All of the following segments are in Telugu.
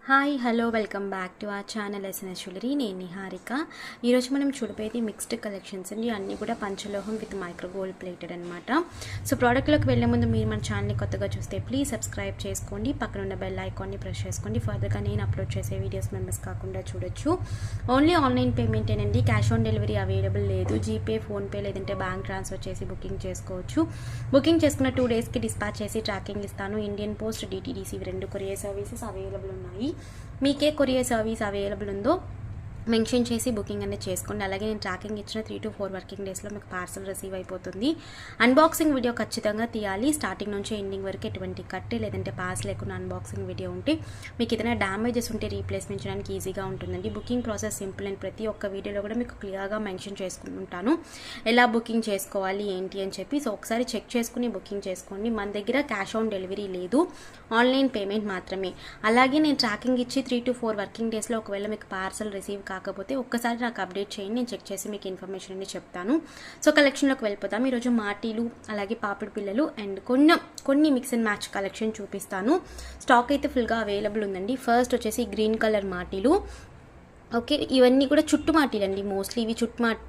Hi hello welcome back to our channel SNS jewellery. నేను నిహారిక. ఈరోజు మనం చూడబోయేది మిక్స్డ్ కలెక్షన్స్ అండి. అన్నీ కూడా పంచలోహం విత్ మైక్రో గోల్డ్ ప్లేటెడ్ అనమాట. సో ప్రోడక్ట్లోకి వెళ్ళే ముందు మీరు మన ఛానల్ని కొత్తగా చూస్తే ప్లీజ్ సబ్స్క్రైబ్ చేసుకోండి, పక్కన ఉన్న బెల్ ఐకాన్ని ప్రెస్ చేసుకోండి. ఫర్దర్గా నేను అప్లోడ్ చేసే వీడియోస్ మెంబర్స్ కాకుండా చూడొచ్చు. ఓన్లీ ఆన్లైన్ పేమెంటేనండి, క్యాష్ ఆన్ డెలివరీ అవైలబుల్ లేదు. జీపే, ఫోన్పే లేదంటే బ్యాంక్ ట్రాన్స్ఫర్ చేసి బుకింగ్ చేసుకోవచ్చు. బుకింగ్ చేసుకున్న 2 డేస్కి డిస్పాచ్ చేసి ట్రాకింగ్ ఇస్తాను. Indian post, DTDC 2 courier services available ఉన్నాయి. మీకే కొరియర్ సర్వీస్ అవైలబుల్ ఉందో మెన్షన్ చేసి బుకింగ్ అనేది చేసుకోండి. అలాగే నేను ట్రాకింగ్ ఇచ్చిన 3 to 4 వర్కింగ్ డేస్లో మీకు పార్సల్ రిసీవ్ అయిపోతుంది. అన్బాక్సింగ్ వీడియో ఖచ్చితంగా తీయాలి. స్టార్టింగ్ నుంచి ఎండింగ్ వరకు ఎటువంటి కట్టి లేదంటే పాస్ లేకుండా అన్బాక్సింగ్ వీడియో ఉంటే మీకు ఏదైనా డ్యామేజెస్ ఉంటే రీప్లేస్మెంట్ చేయడానికి ఈజీగా ఉంటుందండి. బుకింగ్ ప్రాసెస్ సింపుల్ అండ్ ప్రతి ఒక్క వీడియోలో కూడా మీకు క్లియర్గా మెన్షన్ చేసుకుంటాను ఎలా బుకింగ్ చేసుకోవాలి ఏంటి అని చెప్పి. సో ఒకసారి చెక్ చేసుకుని బుకింగ్ చేసుకోండి. మన దగ్గర క్యాష్ ఆన్ డెలివరీ లేదు, ఆన్లైన్ పేమెంట్ మాత్రమే. అలాగే నేను ట్రాకింగ్ ఇచ్చి 3 to 4 వర్కింగ్ డేస్లో ఒకవేళ మీకు పార్సల్ రిసీవ్ కాకపోతే ఒక్కసారి నాకు అప్డేట్ చేయండి, నేను చెక్ చేసి మీకు ఇన్ఫర్మేషన్ అనేది చెప్తాను. సో కలెక్షన్లోకి వెళ్ళిపోతాం. ఈరోజు మాటీలు, అలాగే పాపిడి పిల్లలు అండ్ కొన్ని మిక్స్ అండ్ మ్యాచ్ కలెక్షన్ చూపిస్తాను. స్టాక్ అయితే ఫుల్గా అవైలబుల్ ఉందండి. ఫస్ట్ వచ్చేసి గ్రీన్ కలర్ మాటీలు. ఓకే, ఇవన్నీ కూడా చుట్టుమాటీలు అండి. మోస్ట్లీ ఇవి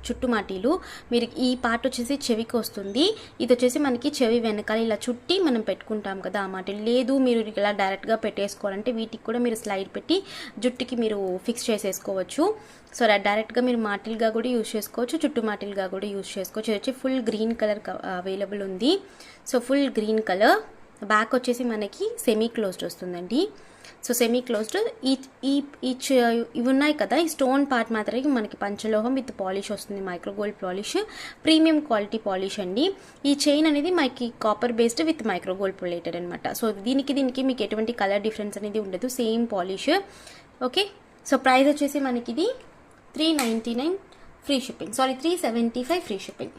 చుట్టుమాటీలు. మీరు ఈ పార్ట్ వచ్చేసి చెవికి వస్తుంది, ఇది వచ్చేసి మనకి చెవి వెనకాల ఇలా చుట్టి మనం పెట్టుకుంటాం కదా ఆ మాటీలు. లేదు మీరు ఇలా డైరెక్ట్గా పెట్టేసుకోవాలంటే వీటికి కూడా మీరు స్లైడ్ పెట్టి జుట్టుకి మీరు ఫిక్స్ చేసేసుకోవచ్చు. సో డైరెక్ట్గా మీరు మాటీలుగా కూడా యూజ్ చేసుకోవచ్చు, చుట్టు మాటీలుగా కూడా యూజ్ చేసుకోవచ్చు. ఇది వచ్చి ఫుల్ గ్రీన్ కలర్ అవైలబుల్ ఉంది. So full green colour. Back వచ్చేసి మనకి సెమీ క్లోజ్డ్ వస్తుందండి. So semi closed. ఇవి ఉన్నాయి కదా, ఈ స్టోన్ పార్ట్ మాత్రమే మనకి పంచలోహం విత్ పాలిష్ వస్తుంది, micro gold polish, premium quality polish అండి. ఈ చైన్ అనేది మనకి copper based with micro gold plated అనమాట. సో దీనికి మీకు ఎటువంటి కలర్ డిఫరెన్స్ అనేది ఉండదు, same polish. Okay, so price వచ్చేసి మనకి ఇది 399 free shipping, sorry 375 free shipping.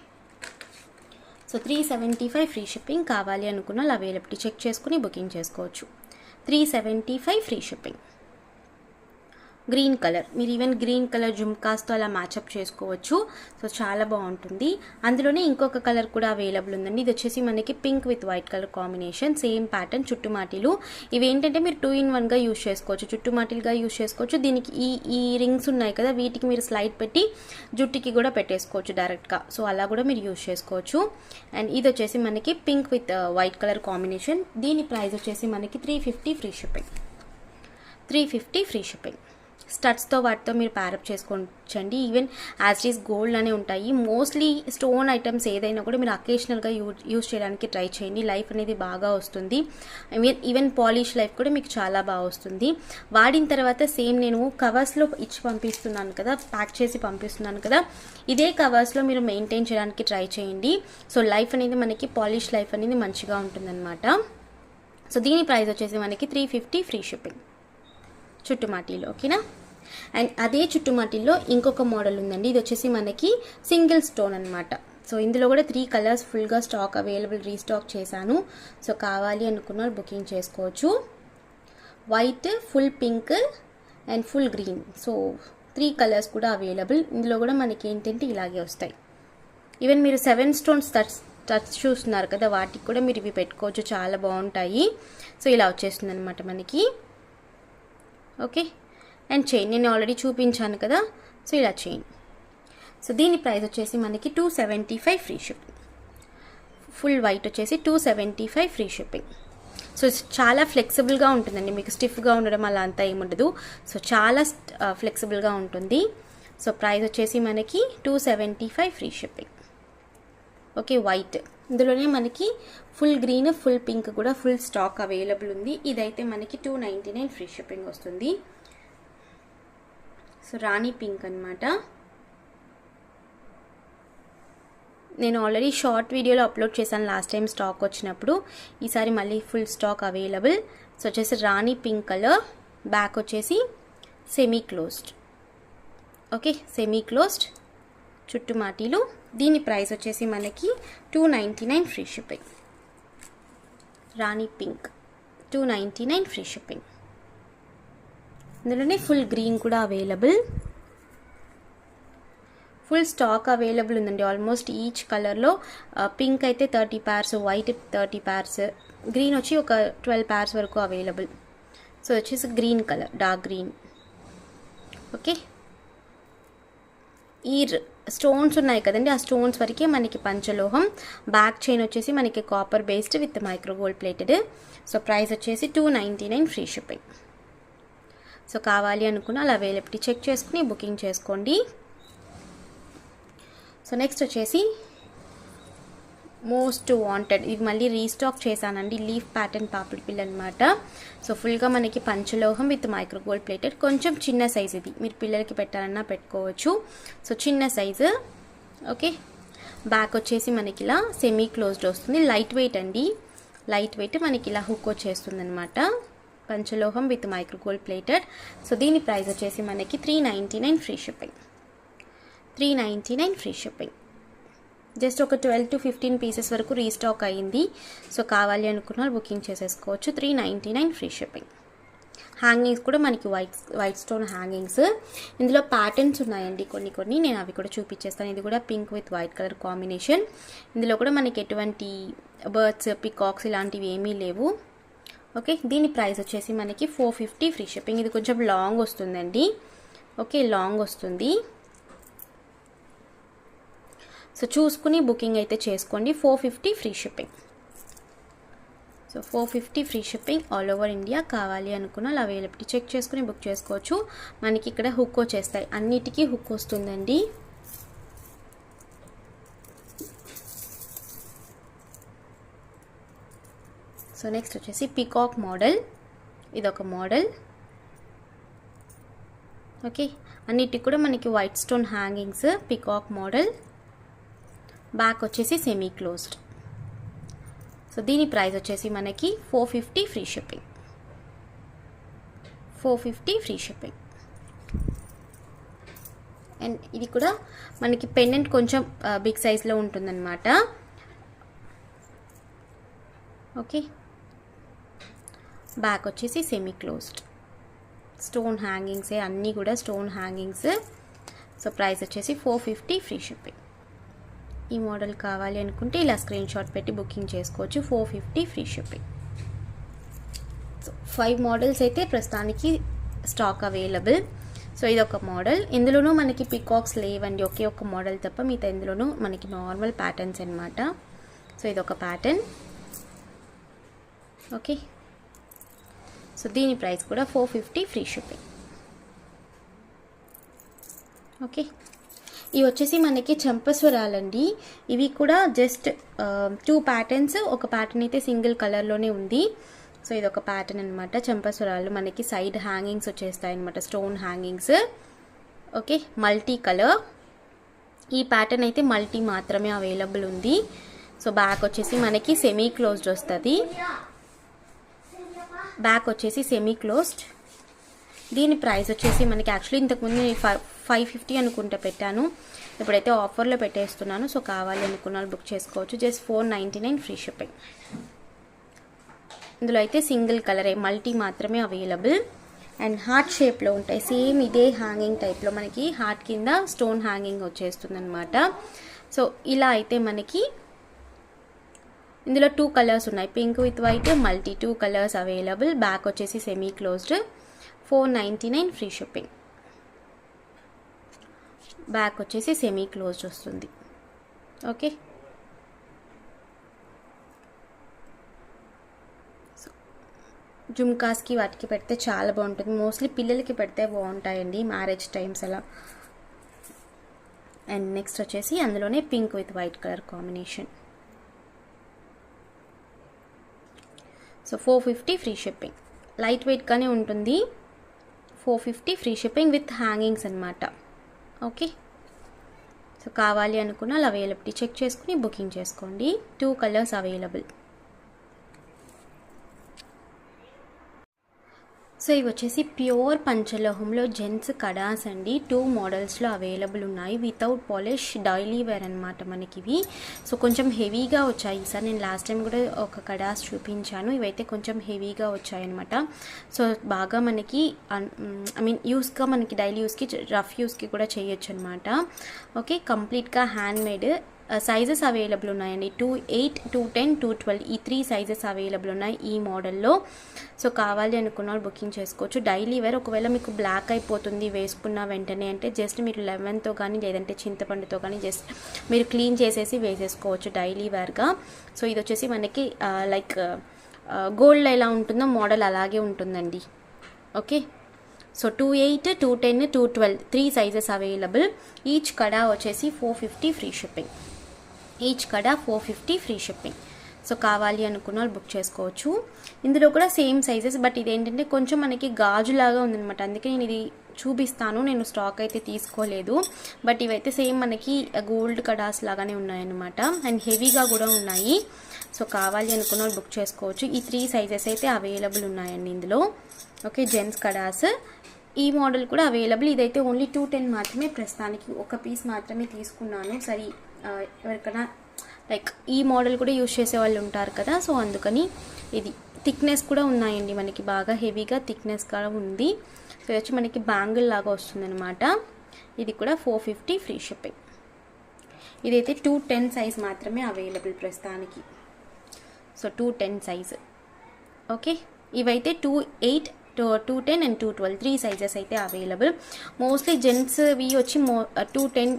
So 375 free shipping. కావాలి అనుకున్న వాళ్ళు అవైలబిలిటీ చెక్ చేసుకుని బుకింగ్ చేసుకోవచ్చు. 375 ఫ్రీ షిప్పింగ్. గ్రీన్ కలర్, మీరు ఈవెన్ గ్రీన్ కలర్ జుమ్కాస్తో అలా మ్యాచప్ చేసుకోవచ్చు. సో చాలా బాగుంటుంది. అందులోనే ఇంకొక కలర్ కూడా అవైలబుల్ ఉందండి. ఇది వచ్చేసి మనకి pink with white colour combination, same pattern, చుట్టుమాటీలు. ఇవి ఏంటంటే మీరు 2 in 1గా యూజ్ చేసుకోవచ్చు, చుట్టుమాటీలుగా యూజ్ చేసుకోవచ్చు. దీనికి ఈ రింగ్స్ ఉన్నాయి కదా, వీటికి మీరు స్లైడ్ పెట్టి జుట్టుకి కూడా పెట్టేసుకోవచ్చు డైరెక్ట్గా. సో అలా కూడా మీరు యూజ్ చేసుకోవచ్చు. అండ్ ఇది వచ్చేసి మనకి pink with white colour combination. దీని ప్రైస్ వచ్చేసి మనకి 350 ఫ్రీ షిప్పింగ్. 350 free shipping. స్టడ్స్తో వాటితో మీరు ప్యారప్ చేసుకోవచ్చండి. Even as it is gold అనే ఉంటాయి. మోస్ట్లీ స్టోన్ ఐటమ్స్ ఏదైనా కూడా మీరు అకేషనల్గా యూజ్ చేయడానికి ట్రై చేయండి. లైఫ్ అనేది బాగా వస్తుంది. ఈవెన్ పాలిష్ లైఫ్ కూడా మీకు చాలా బాగా వస్తుంది. వాడిన తర్వాత సేమ్ నేను కవర్స్లో ఇచ్చి పంపిస్తున్నాను కదా, ప్యాక్ చేసి పంపిస్తున్నాను కదా, ఇదే కవర్స్లో మీరు మెయింటైన్ చేయడానికి ట్రై చేయండి. సో లైఫ్ అనేది మనకి పాలిష్ లైఫ్ అనేది మంచిగా ఉంటుందన్నమాట. సో దీని ప్రైస్ వచ్చేసి మనకి 350 ఫ్రీ షిప్పింగ్, చుట్టుమాటీలో. ఓకేనా. అండ్ అదే చుట్టుమాటీల్లో ఇంకొక మోడల్ ఉందండి. ఇది వచ్చేసి మనకి సింగిల్ స్టోన్ అనమాట. సో ఇందులో కూడా 3 కలర్స్ ఫుల్గా స్టాక్ అవైలబుల్, రీస్టాక్ చేశాను. సో కావాలి అనుకున్న బుకింగ్ చేసుకోవచ్చు. White, full pink and full green. So 3 colours కూడా అవైలబుల్. ఇందులో కూడా మనకి ఏంటంటే ఇలాగే వస్తాయి. ఈవెన్ మీరు 7 స్టోన్స్ టచ్ చూస్తున్నారు కదా, వాటికి కూడా మీరు ఇవి పెట్టుకోవచ్చు, చాలా బాగుంటాయి. సో ఇలా వచ్చేస్తుంది అనమాట మనకి. ఓకే, అండ్ చైన్ నేను ఆల్రెడీ చూపించాను కదా, సో ఇలా చైన్. సో దీని ప్రైస్ వచ్చేసి మనకి 275 ఫ్రీ షిప్పింగ్. ఫుల్ వైట్ వచ్చేసి 275 ఫ్రీ షిప్పింగ్. సో చాలా ఫ్లెక్సిబుల్గా ఉంటుందండి, మీకు స్టిఫ్గా ఉండడం అలా అంతా ఏముండదు. సో చాలా ఫ్లెక్సిబుల్గా ఉంటుంది. సో ప్రైస్ వచ్చేసి మనకి 275 ఫ్రీ షిప్పింగ్. Okay, white. ఇందులోనే మనకి ఫుల్ గ్రీన్, ఫుల్ పింక్ కూడా ఫుల్ స్టాక్ అవైలబుల్ ఉంది. ఇదైతే మనకి 299 ఫ్రీ షిప్పింగ్ వస్తుంది. సో రాణి పింక్ అనమాట. నేను ఆల్రెడీ షార్ట్ వీడియోలో అప్లోడ్ చేశాను లాస్ట్ టైం స్టాక్ వచ్చినప్పుడు. ఈసారి మళ్ళీ ఫుల్ స్టాక్ అవైలబుల్. సో వచ్చేసి రాణి పింక్ కలర్. బ్యాక్ వచ్చేసి semi closed. Okay, semi closed చుట్టుమాటీలు. దీని ప్రైస్ వచ్చేసి మనకి 299 free shipping. Rani pink 299 free shipping. ఇందులోనే ఫుల్ గ్రీన్ కూడా అవైలబుల్, ఫుల్ స్టాక్ అవైలబుల్ ఉందండి. ఆల్మోస్ట్ ఈచ్ కలర్లో పింక్ అయితే 30 pairs, వైట్ 30 pairs, గ్రీన్ వచ్చి ఒక 12 pairs వరకు అవైలబుల్. సో వచ్చేసి green colour, dark green. Okay, ఈ స్టోన్స్ ఉన్నాయి కదండి, ఆ స్టోన్స్ వరకే మనకి పంచలోహం. బ్యాక్ చైన్ వచ్చేసి మనకి copper based with micro gold plated. So price వచ్చేసి 299 ఫ్రీ షిప్పింగ్. సో కావాలి అనుకున్న అలా అవైలబిలిటీ చెక్ చేసుకుని బుకింగ్ చేసుకోండి. సో నెక్స్ట్ వచ్చేసి మోస్ట్ వాంటెడ్, ఇది మళ్ళీ రీస్టాక్ చేశానండి, లీఫ్ ప్యాటర్న్ పాపిడి పిల్ల అనమాట. సో ఫుల్గా మనకి పంచలోహం విత్ మైక్రో గోల్డ్ ప్లేటెడ్. కొంచెం చిన్న సైజ్, ఇది మీరు పిల్లలకి పెట్టాలన్నా పెట్టుకోవచ్చు. సో చిన్న సైజు. ఓకే, బ్యాక్ వచ్చేసి మనకి ఇలా సెమీ క్లోజ్డ్ వస్తుంది. లైట్ వెయిట్ అండి, లైట్ వెయిట్. మనకి ఇలా హుక్ వచ్చేస్తుంది అనమాట. పంచలోహం with micro gold plated. So దీని ప్రైస్ వచ్చేసి మనకి 399 free shipping. 399 free shipping. Just ఒక 12 to 15 పీసెస్ వరకు రీస్టాక్ అయ్యింది. సో కావాలి అనుకున్న బుకింగ్ చేసేసుకోవచ్చు. 399 ఫ్రీ షిప్పింగ్. హ్యాంగింగ్స్ కూడా మనకి వైట్ స్టోన్ హ్యాంగింగ్స్. ఇందులో ప్యాటర్న్స్ ఉన్నాయండి కొన్ని, నేను అవి కూడా చూపించేస్తాను. ఇది కూడా pink with white colour combination. ఇందులో కూడా మనకి ఎటువంటి బర్డ్స్, పికాక్స్ ఇలాంటివి ఏమీ లేవు. ఓకే, దీని ప్రైస్ వచ్చేసి మనకి 450 ఫ్రీ షిప్పింగ్. ఇది కొంచెం లాంగ్ వస్తుందండి. ఓకే, లాంగ్ వస్తుంది. సో చూసుకుని బుకింగ్ అయితే చేసుకోండి. 450 free shipping. So 450 free shipping all over India. కావాలి అనుకున్న అవైలబిలిటీ చెక్ చేసుకుని బుక్ చేసుకోవచ్చు. మనకి ఇక్కడ హుక్ వచ్చేస్తాయి, అన్నిటికీ హుక్ వస్తుందండి. సో నెక్స్ట్ వచ్చేసి పికాక్ మోడల్, ఇదొక మోడల్. ఓకే, అన్నిటికి కూడా మనకి white stone hangings, peacock model. Back వచ్చేసి సెమీ క్లోజ్డ్. సో దీని ప్రైస్ వచ్చేసి మనకి 450 free shipping. 450 free shipping. And ఇది కూడా మనకి పెండెంట్ కొంచెం బిగ్ సైజ్లో ఉంటుందన్నమాట. ఓకే, బ్యాక్ వచ్చేసి సెమీ క్లోజ్డ్. స్టోన్ హ్యాంగింగ్సే, అన్నీ కూడా స్టోన్ హ్యాంగింగ్స్. సో ప్రైస్ వచ్చేసి 450 ఫ్రీ షిప్పింగ్. ఈ మోడల్ కావాలి అనుకుంటే ఇలా స్క్రీన్ షాట్ పెట్టి బుకింగ్ చేసుకోవచ్చు. 450 ఫ్రీ షిప్పింగ్. సో 5 మోడల్స్ అయితే ప్రస్తుతానికి స్టాక్ అవైలబుల్. సో ఇదొక మోడల్. ఇందులోనూ మనకి పికాక్స్ లేవండి, ఒకే ఒక మోడల్ తప్ప. మిగతా ఇందులోనూ మనకి నార్మల్ ప్యాటర్న్స్ అనమాట. సో ఇదొక ప్యాటర్న్. ఓకే, సో దీని ప్రైస్ కూడా 450 ఫ్రీ షిప్పింగ్. ఓకే, ఇవి వచ్చేసి మనకి చంపస్వరాలండి. ఇవి కూడా జస్ట్ 2 ప్యాటర్న్స్. ఒక ప్యాటర్న్ అయితే సింగిల్ కలర్లోనే ఉంది. సో ఇది ఒక ప్యాటర్న్ అనమాట. చంపస్వరాలు మనకి సైడ్ హ్యాంగింగ్స్ వచ్చేస్తాయి అనమాట, stone hangings. Okay, multi colour. ఈ ప్యాటర్న్ అయితే మల్టీ మాత్రమే అవైలబుల్ ఉంది. సో బ్యాక్ వచ్చేసి మనకి సెమీ క్లోజ్డ్ వస్తుంది. బ్యాక్ వచ్చేసి సెమీ క్లోజ్డ్. దీని ప్రైస్ వచ్చేసి మనకి యాక్చువల్లీ ఇంతకుముందు 550 అనుకుంటే పెట్టాను, ఇప్పుడైతే ఆఫర్లో పెట్టేస్తున్నాను. సో కావాలి అనుకున్న బుక్ చేసుకోవచ్చు. Just 499 free shipping. ఇందులో అయితే సింగిల్ కలరే, మల్టీ మాత్రమే అవైలబుల్. అండ్ హార్ట్ షేప్లో ఉంటాయి. సేమ్ ఇదే హ్యాంగింగ్ టైప్లో మనకి హార్ట్ కింద స్టోన్ హ్యాంగింగ్ వచ్చేస్తుంది అనమాట. సో ఇలా అయితే మనకి ఇందులో 2 కలర్స్ ఉన్నాయి, pink with white, multi 2 colours available. Back వచ్చేసి semi closed. 499 free shipping. Back వచ్చేసి సెమీ క్లోజ్డ్ వస్తుంది. ఓకే, జుమ్కాస్కి వాటికి పెడితే చాలా బాగుంటుంది. మోస్ట్లీ పిల్లలకి పెడితే బాగుంటాయండి, మ్యారేజ్ టైమ్స్ అలా. అండ్ నెక్స్ట్ వచ్చేసి అందులోనే pink with white colour combination. So 450 free shipping. Light వెయిట్గానే ఉంటుంది. 450 ఫ్రీ షిప్పింగ్ విత్ హ్యాంగింగ్స్ అనమాట. ఓకే, సో కావాలి అనుకున్న అవైలబిలిటీ చెక్ చేసుకుని బుకింగ్ చేసుకోండి. 2 కలర్స్ అవైలబుల్. సో ఇవి వచ్చేసి ప్యూర్ పంచలోహంలో జెంట్స్ కడాస్ అండి. 2 మోడల్స్లో అవైలబుల్ ఉన్నాయి. వితౌట్ పాలిష్ డైలీ వేర్ అనమాట మనకి ఇవి. సో కొంచెం హెవీగా వచ్చాయి ఈసారి. నేను లాస్ట్ టైం కూడా ఒక కడాస్ చూపించాను. ఇవైతే కొంచెం హెవీగా వచ్చాయి అనమాట. సో బాగా మనకి యూస్గా మనకి డైలీ యూస్కి, రఫ్ యూస్కి కూడా చేయొచ్చు అనమాట. ఓకే, కంప్లీట్గా హ్యాండ్ మేడ్. సైజెస్ అవైలబుల్ ఉన్నాయండి. 2/8, 2/10, 2/12 ఈ 3 సైజెస్ అవైలబుల్ ఉన్నాయి ఈ మోడల్లో. సో కావాలి అనుకున్న వాళ్ళు బుకింగ్ చేసుకోవచ్చు. డైలీ వేర్ ఒకవేళ మీకు బ్లాక్ అయిపోతుంది వేసుకున్న వెంటనే అంటే జస్ట్ మీరు లెమన్తో కానీ లేదంటే చింతపండుతో కానీ జస్ట్ మీరు క్లీన్ చేసేసి వేసేసుకోవచ్చు డైలీ వేర్గా. సో ఇది వచ్చేసి మనకి లైక్ గోల్డ్ ఎలా ఉంటుందో మోడల్ అలాగే ఉంటుందండి. Okay, so 2/8, 2/10, 2/12 3 sizes available. Each కడా వచ్చేసి 450 ఫ్రీ షిప్పింగ్. ఈచ్ కడా 450 ఫ్రీ షిప్పింగ్. సో కావాలి అనుకున్న వాళ్ళు బుక్ చేసుకోవచ్చు. ఇందులో కూడా సేమ్ సైజెస్, బట్ ఇదేంటంటే కొంచెం మనకి గాజులాగా ఉందన్నమాట, అందుకే నేను ఇది చూపిస్తాను. నేను స్టాక్ అయితే తీసుకోలేదు, బట్ ఇవైతే సేమ్ మనకి గోల్డ్ కడాస్ లాగానే ఉన్నాయన్నమాట అండ్ హెవీగా కూడా ఉన్నాయి. సో కావాలి అనుకున్న వాళ్ళు బుక్ చేసుకోవచ్చు. ఈ 3 సైజెస్ అయితే అవైలబుల్ ఉన్నాయండి ఇందులో. ఓకే, జెంట్స్ కడాస్ ఈ మోడల్ కూడా అవైలబుల్. ఇదైతే ఓన్లీ 210 మాత్రమే, ప్రస్తుతానికి ఒక పీస్ మాత్రమే తీసుకున్నాను. సరే ఎవరికైనా లైక్ ఈ మోడల్ కూడా యూజ్ చేసే వాళ్ళు ఉంటారు కదా, సో అందుకని ఇది థిక్నెస్ కూడా ఉన్నాయండి మనకి, బాగా హెవీగా థిక్నెస్ కూడా ఉంది. సో వచ్చి మనకి బ్యాంగిల్ లాగా వస్తుంది అనమాట. ఇది కూడా 450 ఫ్రీ షిప్పింగ్. ఇదైతే 210 సైజ్ మాత్రమే అవైలబుల్ ప్రస్తుతానికి. So 210 size. ఓకే, ఇవైతే 2/8, 2/10 అండ్ 2/12 3 సైజెస్ అయితే అవైలబుల్. మోస్ట్లీ జెంట్స్వి వచ్చి 210,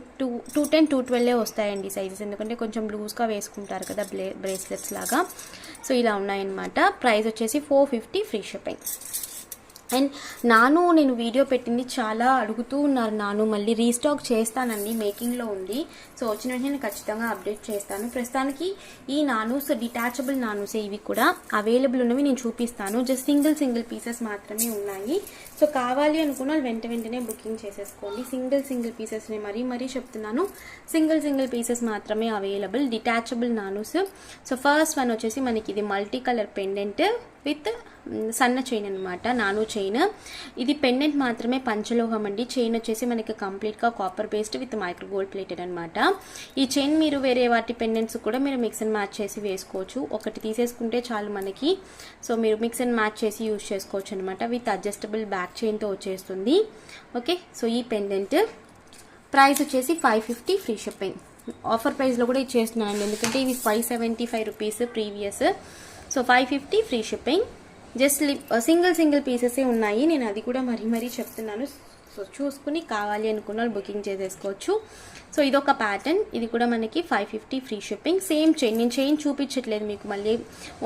212 వస్తాయండి సైజెస్, ఎందుకంటే కొంచెం లూజ్గా వేసుకుంటారు కదా బ్రేస్లెట్స్ లాగా. సో ఇలా ఉన్నాయన్నమాట. ప్రైస్ వచ్చేసి 450 ఫ్రీ షిప్పింగ్. అండ్ నేను వీడియో పెట్టింది చాలా అడుగుతూ ఉన్నారు. మళ్ళీ రీస్టాక్ చేస్తానండి, మేకింగ్లో ఉంది. సో వచ్చిన వెంటనే నేను ఖచ్చితంగా అప్డేట్ చేస్తాను. ప్రస్తుతానికి ఈ నానూస్ డిటాచబుల్ నానూసే ఇవి కూడా అవైలబుల్ ఉన్నవి నేను చూపిస్తాను. జస్ట్ సింగిల్ పీసెస్ మాత్రమే ఉన్నాయి. సో కావాలి అనుకున్న వాళ్ళు వెంటనే బుకింగ్ చేసేసుకోండి. సింగిల్ పీసెస్ మరీ చెప్తున్నాను, సింగిల్ పీసెస్ మాత్రమే అవైలబుల్ డిటాచబుల్ నానూస్. సో ఫస్ట్ వన్ వచ్చేసి మనకి ఇది మల్టీ కలర్ పెండెంట్ విత్ సన్న చైన్ అనమాట, నాను చైన్. ఇది పెండెంట్ మాత్రమే, పంచలోహం అండి. చైన్ వచ్చేసి మనకి కంప్లీట్గా copper based with micro gold plated అనమాట. ఈ చైన్ మీరు వేరే వాటి పెండెంట్స్ కూడా మీరు మిక్స్ అండ్ మ్యాచ్ చేసి వేసుకోవచ్చు. ఒకటి తీసేసుకుంటే చాలు మనకి. సో మీరు మిక్స్ అండ్ మ్యాచ్ చేసి యూజ్ చేసుకోవచ్చు అనమాట. విత్ అడ్జస్టబుల్ బ్యాక్ చైన్తో వచ్చేస్తుంది. ఓకే, సో ఈ పెండెంట్ ప్రైస్ వచ్చేసి 550 ఫ్రీ షిప్పింగ్. ఆఫర్ ప్రైస్లో కూడా ఇచ్చేస్తున్నానండి, ఎందుకంటే ఇవి 575 rupees previous. So 550 free shipping. Just single పీసెసే ఉన్నాయి, నేను అది కూడా మరీ చెప్తున్నాను. సో చూసుకుని కావాలి అనుకున్న వాళ్ళు బుకింగ్ చేసేసుకోవచ్చు. సో ఇదొక ప్యాటర్న్, ఇది కూడా మనకి 550 ఫ్రీ షిప్పింగ్. సేమ్ చైన్, నేను చైన్ చూపించట్లేదు మీకు, మళ్ళీ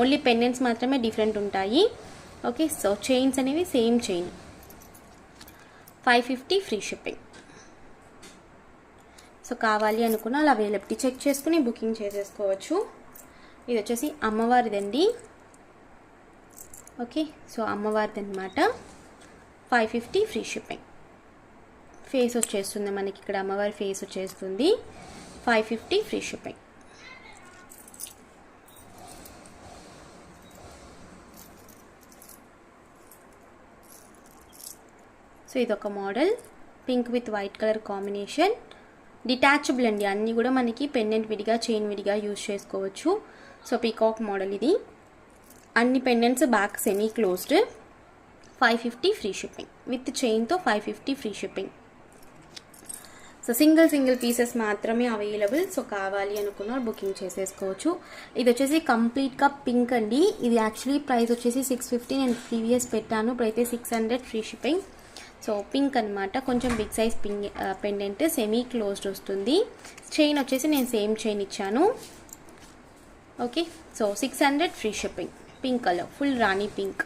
ఓన్లీ పెండెంట్స్ మాత్రమే డిఫరెంట్ ఉంటాయి. ఓకే, సో చైన్స్ అనేవి same chain. 550 free shipping. So కావాలి అనుకున్న వాళ్ళు అవైలబిలిటీ చెక్ చేసుకుని బుకింగ్ చేసేసుకోవచ్చు. ఇది వచ్చేసి అమ్మవారిదండి. ఓకే, సో అమ్మవారిది అనమాట. 550 ఫ్రీ షిప్పింగ్. ఫేస్ వచ్చేస్తుంది మనకి, ఇక్కడ అమ్మవారి ఫేస్ వచ్చేస్తుంది. 550 ఫ్రీ షిప్పింగ్. సో ఇదొక model, pink with white colour combination. Detachable అండి, అన్నీ కూడా మనకి పెండెంట్ విడిగా చైన్ విడిగా యూజ్ చేసుకోవచ్చు. సో పీకాక్ మోడల్ ఇది. అన్ని pendants back semi closed. 550 free shipping with చైన్తో 550 free shipping. So single pieces మాత్రమే అవైలబుల్. సో కావాలి అనుకున్న బుకింగ్ చేసేసుకోవచ్చు. ఇది వచ్చేసి కంప్లీట్గా పింక్ అండి. ఇది యాక్చువల్లీ ప్రైస్ వచ్చేసి 650, నేను ప్రీవియస్ పెట్టాను, ఇప్పుడైతే 600 ఫ్రీ షిప్పింగ్. సో పింక్ అనమాట, కొంచెం big size pendant, semi closed వస్తుంది. చైన్ వచ్చేసి నేను సేమ్ చైన్ ఇచ్చాను. Okay, so 600 free shipping. Pink colour, full rani pink.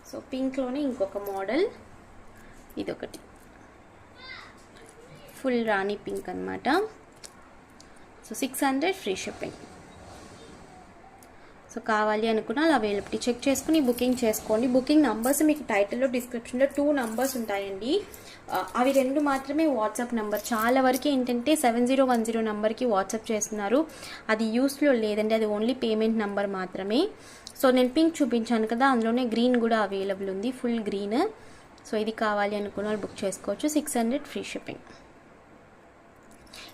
So పింక్లోనే ఇంకొక మోడల్, ఇదొకటి ఫుల్ రాణి పింక్ అనమాట. So 600 free shipping. సో కావాలి అనుకున్న అవైలబిలిటీ చెక్ చేసుకుని బుకింగ్ చేసుకోండి. బుకింగ్ నంబర్స్ మీకు టైటిల్లో డిస్క్రిప్షన్లో 2 నంబర్స్ ఉంటాయండి. అవి 2 మాత్రమే వాట్సాప్ నెంబర్. చాలా వరకు ఏంటంటే 7010 నెంబర్కి వాట్సాప్ చేస్తున్నారు, అది యూస్లో లేదండి, అది ఓన్లీ పేమెంట్ నెంబర్ మాత్రమే. సో నేను పింక్ చూపించాను కదా, అందులోనే గ్రీన్ కూడా అవైలబుల్ ఉంది, ఫుల్ గ్రీన్. సో ఇది కావాలి అనుకున్న వాళ్ళు బుక్ చేసుకోవచ్చు. 600 ఫ్రీ షిప్పింగ్.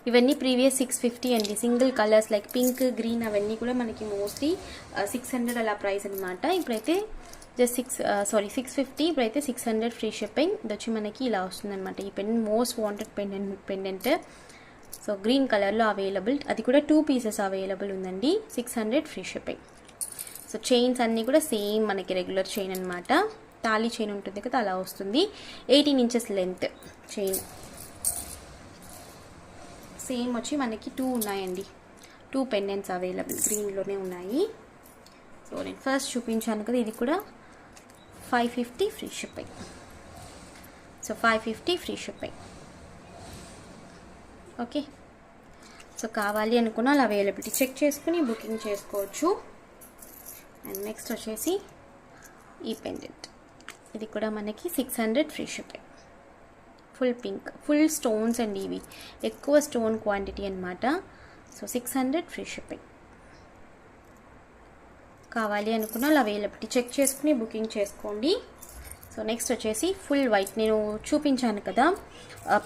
ఇవన్నీ ప్రీవియస్ 650 అండి. Single colours like pink, green అవన్నీ కూడా మనకి మోస్ట్లీ 600 అలా ప్రైస్ అనమాట. ఇప్పుడైతే జస్ట్ 650, ఇప్పుడైతే 600 ఫ్రీ షిప్పింగ్. ఇది వచ్చి మనకి ఇలా వస్తుంది అనమాట. ఈ pendant most wanted pendant. So green కలర్లో అవైలబుల్, అది కూడా 2 పీసెస్ అవైలబుల్ ఉందండి. 600 ఫ్రీ షిప్పింగ్. సో చైన్స్ అన్నీ కూడా సేమ్ మనకి రెగ్యులర్ చైన్ అనమాట. తాళీ చైన్ ఉంటుంది కదా, అలా వస్తుంది. 18 ఇంచెస్ లెంత్ చైన్. సేమ్ వచ్చి మనకి 2 ఉన్నాయండి. 2 పెండెంట్స్ అవైలబుల్ గ్రీన్లోనే ఉన్నాయి. సో నేను ఫస్ట్ చూపించాను కదా, ఇది కూడా 550 free shipping. So 550 free shipping. Okay. So కావాలి అనుకున్న వాళ్ళు అవైలబిలిటీ చెక్ చేసుకుని బుకింగ్ చేసుకోవచ్చు. అండ్ నెక్స్ట్ వచ్చేసి ఈ పెండెంట్, ఇది కూడా మనకి 600 free shipping. Full pink, full stones అండి, ఇవి ఎక్కువ స్టోన్ క్వాంటిటీ అనమాట. So 600 free shipping. కావాలి అనుకున్న వాళ్ళు అవైలబిలిటీ చెక్ చేసుకుని బుకింగ్ చేసుకోండి. సో నెక్స్ట్ వచ్చేసి ఫుల్ వైట్, నేను చూపించాను కదా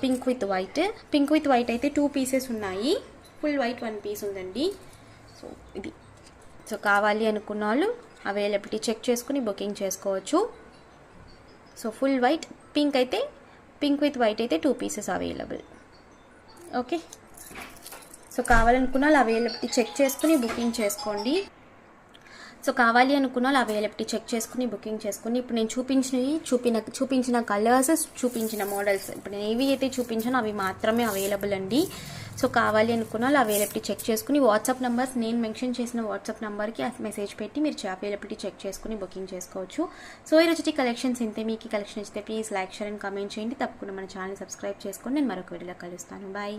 pink with white. Pink with white అయితే 2 పీసెస్ ఉన్నాయి. ఫుల్ వైట్ 1 పీస్ ఉందండి. సో ఇది. సో కావాలి అనుకున్న వాళ్ళు అవైలబిలిటీ చెక్ చేసుకుని బుకింగ్ చేసుకోవచ్చు. So full white, pink with white అయితే 2 పీసెస్ అవైలబుల్. ఓకే. సో కావాలనుకున్న వాళ్ళు అవైలబిలిటీ చెక్ చేసుకుని బుకింగ్ చేసుకోండి. సో కావాలి అనుకున్న వాళ్ళు అవైలబిలిటీ చెక్ చేసుకుని బుకింగ్ చేసుకుని, ఇప్పుడు నేను చూపించిన కలర్స్, చూపించిన మోడల్స్, ఇప్పుడు నేను ఏవి అయితే చూపించానో అవి మాత్రమే అవైలబుల్ అండి. సో కావాలి అనుకున్న వాళ్ళు అవైలబిలిటీ చెక్ చేసుకుని వాట్సాప్ నెంబర్స్, నేను మెన్షన్ చేసిన వాట్సాప్ నెంబర్కి మెసేజ్ పెట్టి మీరు అవైలబిలిటీ చెక్ చేసుకుని బుకింగ్ చేసుకోవచ్చు. సో ఈరోజు కలెక్షన్స్ ఇంతే. మీకు ఈ కలెక్షన్ ఇస్తే please like, share and comment చేయండి. తప్పకుండా మన ఛానల్ సబ్స్క్రైబ్ చేసుకొని నేను మరొక వీడియోలో కలుస్తాను. బాయ్.